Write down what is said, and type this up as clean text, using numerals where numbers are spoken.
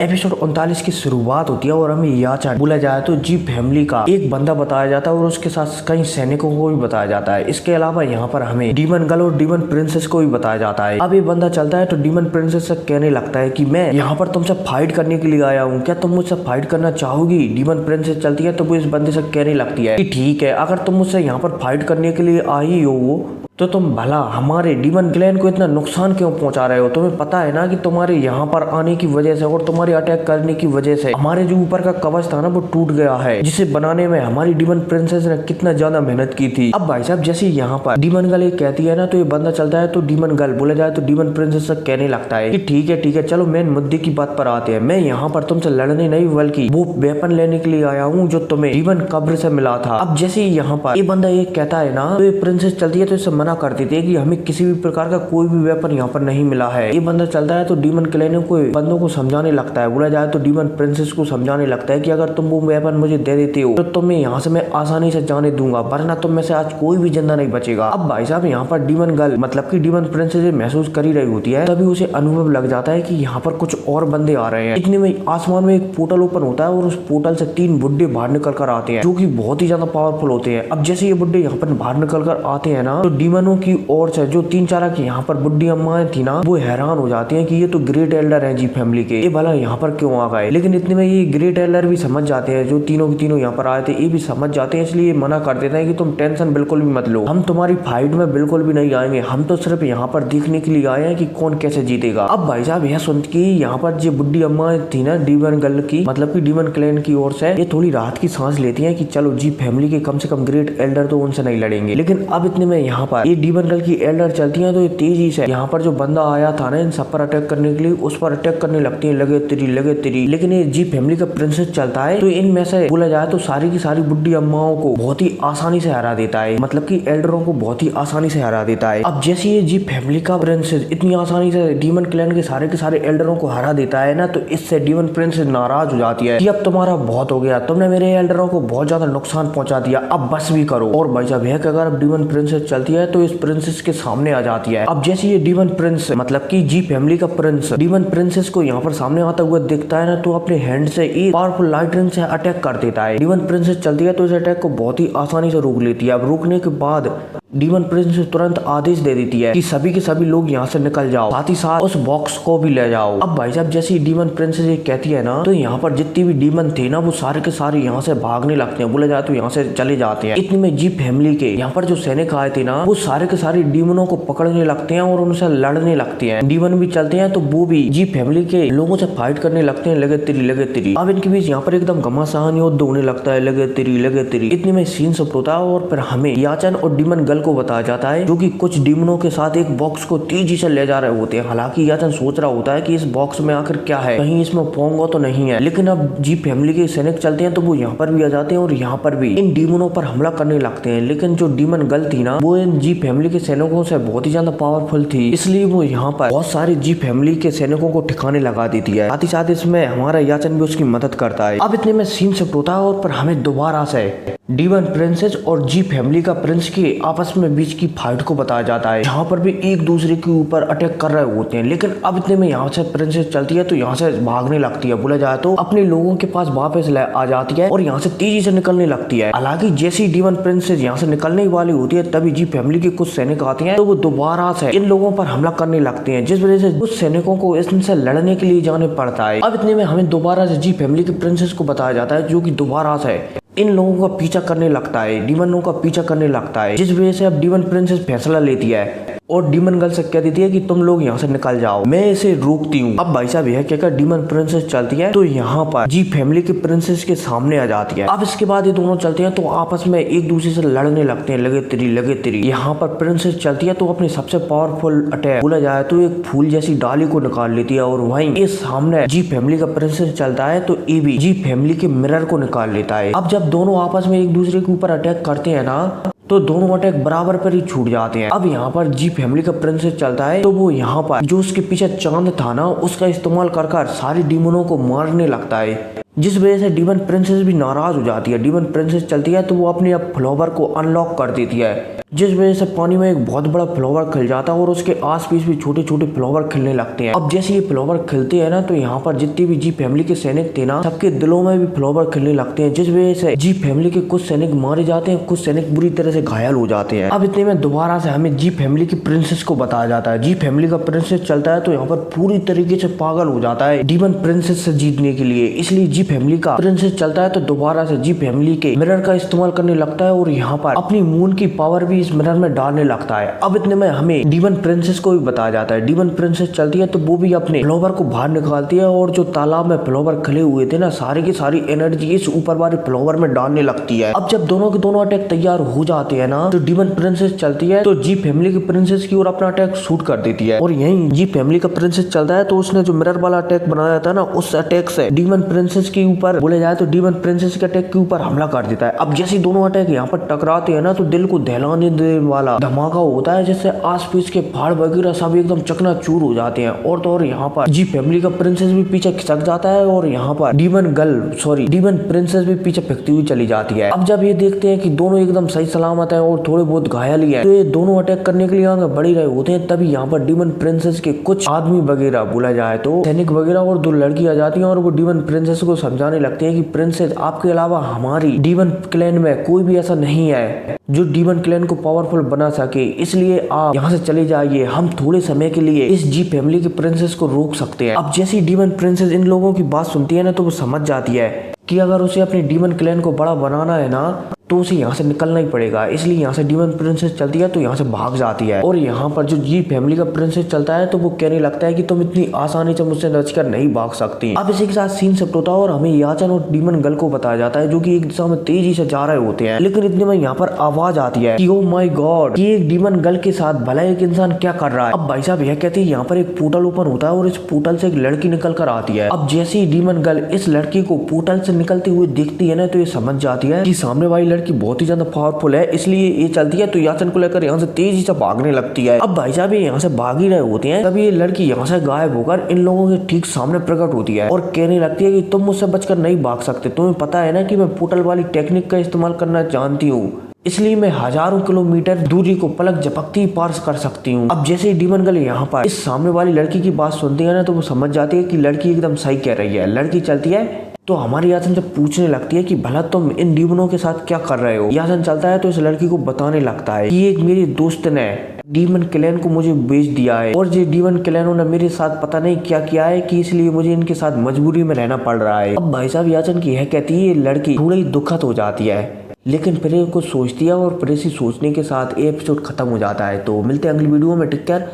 Episode 39 की शुरुआत होती है और हमें याचन बोला जाए तो जी फैमिली का एक बंदा बताया जाता है और उसके साथ कई सैनिकों को भी बताया जाता है। इसके अलावा यहाँ पर हमें डीमन गर्ल और डीमन प्रिंसेस को भी बताया जाता है। अब ये बंदा चलता है तो डीमन प्रिंसेस से कहने लगता है कि मैं यहाँ पर तुमसे फाइट करने के लिए आया हूँ, क्या तुम मुझसे फाइट करना चाहोगी। डीमन प्रिंसेस चलती है तो वो इस बंदे से कहने लगती है कि ठीक है, अगर तुम मुझसे यहाँ पर फाइट करने के लिए आई हो तो तुम भला हमारे डीमन क्लैन को इतना नुकसान क्यों पहुंचा रहे हो। तुम्हें पता है ना कि तुम्हारे यहाँ पर आने की वजह से और तुम्हारे अटैक करने की वजह से हमारे जो ऊपर का कवच था ना वो टूट गया है, जिसे बनाने में हमारी डीमन प्रिंसेस ने कितना ज्यादा मेहनत की थी। अब भाई साहब जैसे यहाँ पर डीमन गर्ल ये कहती है ना तो ये बंदा चलता है तो डीमन गर्ल बोला जाए तो डीमन प्रिंसेस से कहने लगता है कि ठीक है चलो मेन मुद्दे की बात पर आते हैं। मैं यहाँ पर तुमसे लड़ने नहीं बल्कि वो वेपन लेने के लिए आया हूँ जो तुम्हें डीमन कब्र से मिला था। अब जैसे यहाँ पर ये बंदा ये कहता है ना तो ये प्रिंसेस चलती है तो इससे मना कर देती है कि हमें किसी भी प्रकार का कोई भी वेपन यहाँ पर नहीं मिला है। ये बंदा चलता है तो डीमन क्लैन को बंदों को समझाने लगता है, बोला जाए तो डीमन प्रिंसेस को समझाने लगता है कि अगर तुम वो वेपन मुझे दे देते हो तो तुम्हें यहाँ से मैं आसानी से जाने दूंगा, वरना तुम में से आज कोई भी जिंदा नहीं बचेगा। अब भाई साहब यहाँ पर डीमन गर्ल मतलब कि डीमन प्रिंसेस महसूस कर ही रही होती है, तभी उसे अनुभव लग जाता है कि यहाँ पर कुछ और बंदे आ रहे हैं। इतने में आसमान में एक पोर्टल ओपन होता है और उस पोर्टल से 3 बुड्ढे बाहर निकल कर आते हैं जो कि बहुत ही ज्यादा पावरफुल होते हैं। अब जैसे ये बुड्ढे यहाँ पर बाहर निकल कर आते हैं ना तो डीमनों की ओर से जो 3-4 की यहाँ पर बुड्ढी अम्मा थी ना वो हैरान हो जाती हैं कि ये तो ग्रेट एल्डर हैं जी फैमिली के, ये भला यहाँ पर क्यों आ गए। लेकिन इतने में ये ग्रेट एल्डर भी समझ जाते हैं, जो तीनों के तीनों यहाँ पर आए थे ये भी समझ जाते हैं, इसलिए मना कर देते हैं कि तुम टेंशन बिल्कुल भी मत लो, हम तुम्हारी फाइट में बिल्कुल भी नहीं आएंगे, हम तो सिर्फ यहाँ पर देखने के लिए आए हैं कि कौन कैसे जीतेगा। अब भाई साहब यह सुन के यहाँ पर जो बुड्ढी अम्मा थी ना डीमन गर्ल की मतलब की डीमन क्लैन की ओर से, ये थोड़ी राहत की सांस लेती है कि चलो जी फैमिली के कम से कम ग्रेट एल्डर तो उनसे नहीं लड़ेंगे। लेकिन अब इतने में यहाँ पर ये डीमन गर्ल की एल्डर चलती है तो तेजी से यहाँ पर जो बंदा आया था ना इन सब पर अटैक करने के लिए उस पर अटैक करने लगती है, लगे तेरी। लेकिन ये जी फैमिली का प्रिंसेस चलता है तो इनमें से बोला जाए तो सारी की सारी बुड्ढी अम्माओं को बहुत ही आसानी से हरा देता है, मतलब कि एल्डरों को बहुत ही आसानी से हरा देता है। अब जैसे ये जी फैमिली का प्रिंसेस इतनी आसानी से डीमन क्लैन के सारे एल्डरों को हरा देता है ना तो इससे डीमन प्रिंसेस नाराज हो जाती है कि अब तुम्हारा बहुत हो गया, तुमने मेरे एल्डरों को बहुत ज्यादा नुकसान पहुंचा दिया, अब बस भी करो। और भाई साहब यह अगर डीमन प्रिंसेस चलती है तो इस प्रिंसेस के सामने आ जाती है। अब जैसे ये डीमन प्रिंस मतलब कि जी फैमिली का प्रिंस डीमन प्रिंसेस को यहाँ पर सामने आता हुआ दिखता है ना तो अपने हैंड से एक पावरफुल लाइटनिंग से अटैक कर देता है। डीमन प्रिंसेस चलती है तो इस अटैक को बहुत ही आसानी से रोक लेती है। अब रोकने के बाद डीमन प्रिंसेस तुरंत आदेश दे देती है कि सभी के सभी लोग यहाँ से निकल जाओ, साथ ही साथ उस बॉक्स को भी ले जाओ। अब भाई साहब जैसे डीमन प्रिंसेस ये कहती है ना तो यहाँ पर जितनी भी डीमन थे ना वो सारे के सारे यहाँ से भागने लगते हैं, बोले जाए तो यहाँ से चले जाते हैं। इतने में जी फैमिली के यहाँ पर जो सैनिक आए थे ना वो सारे के सारे डीमनों को पकड़ने लगते हैं और उनसे लड़ने लगते हैं। डीमन भी चलते हैं तो वो भी जी फैमिली के लोगों से फाइट करने लगते हैं, लगे तेरी। अब इनके बीच यहाँ पर एकदम घमासान युद्ध होने लगता है, लगे तेरी। इतने में सीन सब होता है और फिर हमें याचन और डीमन गर्ल को बताया जाता है जो कि कुछ डीमनों के साथ एक बॉक्स को तेजी से ले जा रहे होते हैं। हालांकि याचन सोच रहा होता है कि इस बॉक्स में आखिर क्या है, कहीं इसमें पोंगो तो नहीं है। लेकिन अब जी फैमिली के सैनिक चलते हैं तो वो यहाँ पर भी आ जाते हैं और यहाँ पर भी इन डीमनों पर हमला करने लगते हैं। लेकिन जो डीमन गर्ल थी ना वो इन जी फैमिली के सैनिकों से बहुत ही ज्यादा पावरफुल थी, इसलिए वो यहाँ पर बहुत सारे जी फैमिली के सैनिकों को ठिकाने लगा देती है। साथ ही साथ इसमें हमारा याचन भी उसकी मदद करता है। अब इतने में सीन शिफ्ट होता है और पर हमें दोबारा से डीमन प्रिंसेस और जी फैमिली का प्रिंस के आपस में बीच की फाइट को बताया जाता है, जहाँ पर भी एक दूसरे के ऊपर अटैक कर रहे होते हैं। लेकिन अब इतने में यहाँ से प्रिंसेस चलती है तो यहाँ से भागने लगती है, बोला जाए तो अपने लोगों के पास वापस आ जाती है और यहाँ से तेजी से निकलने लगती है। हालांकि जैसी डीमन प्रिंसेस यहाँ से निकलने वाली होती है तभी जी फैमिली के कुछ सैनिक आते हैं तो वो दोबारा से इन लोगों पर हमला करने लगते हैं, जिस वजह से कुछ सैनिकों को इनसे लड़ने के लिए जाने पड़ता है। अब इतने में हमें दोबारा से जी फैमिली के प्रिंसेस को बताया जाता है जो कि दोबारा से इन लोगों का पीछा करने लगता है, डीमनों का पीछा करने लगता है, जिस वजह से अब डीमन प्रिंसेस फैसला लेती है और डीमन गर्ल से कह देती है कि तुम लोग यहाँ से निकल जाओ, मैं इसे रोकती हूँ। अब भाई साहब यह कहकर डीमन प्रिंसेस चलती है तो यहाँ पर जी फैमिली के प्रिंसेस के सामने आ जाती है। अब इसके बाद ये दोनों चलते हैं तो आपस में एक दूसरे से लड़ने लगते हैं, लगे तेरी। यहाँ पर प्रिंसेस चलती है तो अपने सबसे पावरफुल अटैक बोला जाए तो एक फूल जैसी डाली को निकाल लेती है और वहीं इस सामने जी फैमिली का प्रिंसेस चलता है तो ये भी जी फैमिली के मिरर को निकाल लेता है। अब जब दोनों आपस में एक दूसरे के ऊपर अटैक करते हैं ना तो दोनों अटैक बराबर पर ही छूट जाते हैं। अब यहाँ पर जी फैमिली का प्रिंसेस चलता है तो वो यहाँ पर जो उसके पीछे चांद था ना उसका इस्तेमाल कर सारी डीमनों को मारने लगता है। जिस वजह से डीमन प्रिंसेस भी नाराज हो जाती है। डीमन प्रिंसेस चलती है तो वो अपने अब फ्लावर को अनलॉक कर देती है, जिस वजह से पानी में एक बहुत बड़ा फ्लावर खिल जाता है और उसके आसपास भी छोटे छोटे फ्लावर खिलने लगते हैं। अब जैसे ये फ्लावर खिलते हैं ना, तो यहाँ पर जितने भी जी फैमिली के सैनिक थे ना, सबके दिलों में भी फ्लावर खिलने लगते हैं, जिस वजह से जी फैमिली के कुछ सैनिक मारे जाते हैं, कुछ सैनिक बुरी तरह से घायल हो जाते हैं। अब इतने में दोबारा से हमें जी फैमिली की प्रिंसेस को बताया जाता है। जी फैमिली का प्रिंसेस चलता है तो यहाँ पर पूरी तरीके से पागल हो जाता है डीमन प्रिंसेस से जीतने के लिए। इसलिए जी फैमिली का प्रिंसेस चलता है तो दोबारा से जी फैमिली के मिरर का इस्तेमाल करने लगता है और यहाँ पर अपनी मून की पावर भी इस मिरर में डालने लगता है। अब इतने में हमें डीमन प्रिंसेस को भी बताया जाता है। डीमन प्रिंसेस चलती है तो वो भी अपने फ्लावर को बाहर निकालती है और जो तालाब में फ्लावर खिले हुए थे ना, सारी की सारी एनर्जी इस ऊपर वाले फ्लावर में डालने लगती है। अब जब दोनों के दोनों अटैक तैयार हो जाते हैं ना, तो डीमन प्रिंसेस चलती है तो जी फैमिली की प्रिंसेस की ओर अपना अटैक शूट कर देती है। और यही जी फैमिली का प्रिंसेस चलता है तो उसने जो मिरर वाला अटैक बनाया था ना, उस अटैक से डीमन प्रिंसेस के ऊपर बोले जाए तो डीमन प्रिंसेस के अटैक के ऊपर हमला कर देता है। अब जैसे दोनों अटैक यहाँ पर टकराते हैं ना, तो दिल को दहलाने देने वाला धमाका होता है, जिससे आसपास के पहाड़ वगैरह सब एकदम चकनाचूर हो जाते हैं। और तो और यहाँ पर जी फैमिली का प्रिंसेस भी पीछे खिसक जाता है और यहाँ पर डीमन प्रिंसेस भी पीछे फेंकती हुई चली जाती है। अब जब ये देखते हैं कि दोनों एकदम सही सलामत है और थोड़े बहुत घायल ही है, तो ये दोनों अटैक करने के लिए आगे बढ़ रहे होते हैं। तभी यहाँ पर डीमन प्रिंसेस के कुछ आदमी वगैरह, बोला जाए तो सैनिक वगैरह और दो लड़की आ जाती है और वो डीमन प्रिंसेस को समझाने लगते हैं कि प्रिंसेस, आपके अलावा हमारी डीमन क्लैन में कोई भी ऐसा नहीं है जो डीमन क्लैन को पावरफुल बना सके, इसलिए आप यहाँ से चले जाइए, हम थोड़े समय के लिए इस जी फैमिली के प्रिंसेस को रोक सकते हैं। अब जैसी डीमन प्रिंसेस इन लोगों की बात सुनती है ना, तो वो समझ जाती है कि अगर उसे अपने डीमन क्लैन को बड़ा बनाना है ना, तो उसे यहाँ से निकलना ही पड़ेगा। इसलिए यहाँ से डीमन प्रिंसेस चलती है तो यहाँ से भाग जाती है। और यहाँ पर जो जी फैमिली का प्रिंसेस चलता है तो वो कहने लगता है कि तुम इतनी आसानी से मुझसे बचकर नहीं भाग सकती। अब इसी के साथ सीन शिफ्ट होता है और हमें याचन और डीमन गर्ल को बताया जाता है, जो कि एक दिशा में तेजी से जा रहे होते हैं। लेकिन इतने में यहाँ पर आवाज आती है कि ओ माय गॉड, कि एक डीमन गर्ल के साथ भला एक इंसान क्या कर रहा है। अब भाई साहब यह कहते हैं यहाँ पर एक पोर्टल ओपन होता है और इस पोर्टल से एक लड़की निकल कर आती है। अब जैसे ही डीमन गर्ल इस लड़की को पोर्टल से निकलते हुए देखती है ना, तो ये समझ जाती है कि सामने वाली लड़की बहुत ही ज्यादा पावरफुल है, इसलिए ये चलती है तो याचन को लेकर यहाँ से तेजी से भागने लगती है। अब भाई साहब ये यहाँ से भाग ही रहे होते हैं, तभी ये लड़की यहाँ से गायब होकर इन लोगों के ठीक सामने प्रकट होती है और कहने लगती है कि तुम मुझसे बचकर नहीं भाग सकते, तुम्हें पता है ना कि मैं पोर्टल वाली टेक्निक का इस्तेमाल करना जानती हूँ, इसलिए मैं हजारों किलोमीटर दूरी को पलक झपकती पार कर सकती हूँ। अब जैसे ही डीमन गर्ल यहाँ पर इस सामने वाली लड़की की बात सुनती है ना, तो वो समझ जाती है कि लड़की एकदम सही कह रही है। लड़की चलती है तो हमारी याचन से पूछने लगती है कि भला तुम इन डीमनों के साथ क्या कर रहे हो। याचन चलता है तो इस लड़की को बताने लगता है कि एक मेरी दोस्त ने डीमन क्लैन को मुझे बेच दिया है और ये डीमन क्लैनों ने मेरे साथ पता नहीं क्या किया है कि इसलिए मुझे इनके साथ मजबूरी में रहना पड़ रहा है। अब भाई साहब याचन की यह कहती है, ये लड़की थोड़ी दुखद हो जाती है, लेकिन फिर कुछ सोचती है और फिर इसी सोचने के साथ एपिसोड खत्म हो जाता है। तो मिलते हैं अगली वीडियो में, टेक केयर।